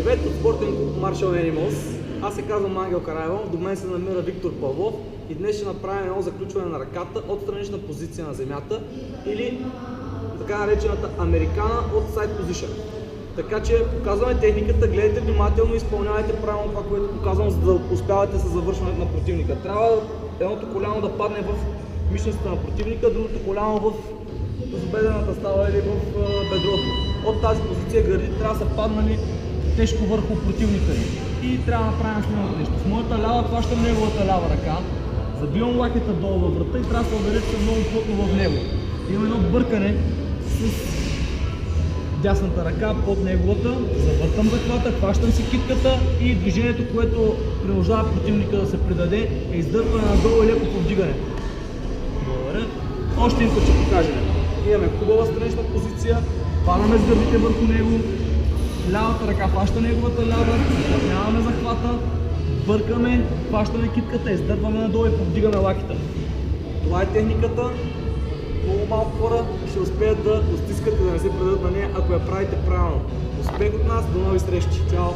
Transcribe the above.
Привет от спортен клуб Martial Animals. Аз се казвам Ангел Карайванов, до мен се намира Виктор Павлов и днес ще направим едно заключване на ръката от странична позиция на земята или така наречената американа от side position. Така че показваме техниката, гледайте внимателно и изпълнявайте правилно това, което показвам, за да успявате с завършването на противника. Трябва едното коляно да падне в мишницата на противника, другото коляно в бедрената става или в бедрото. От тази позиция гърдите трябва да са паднали тежко върху противника ни. И трябва да направим следното нещо. С моята лява хващам неговата лява ръка, забивам лакета долу във врата и трябва да се уверя, че съм много плътно в него. Имам едно бъркане с дясната ръка под неговата, завъртам захвата, хващам си китката и движението, което принуждава противника да се придаде, е издърпване надолу и леко повдигане. Благодаря. Още един път ще покажем. Имаме хубава странична позиция, падаме с гърдите върху него, лявата ръка хваща неговата лява, нямаме захвата, бъркаме, хващаме китката, издърпваме надолу и повдигаме лакета. Това е техниката. Много малко хора ще успеят да достискат и да не се предадат на нея, ако я правите правилно. Успех от нас, до нови срещи! Чао!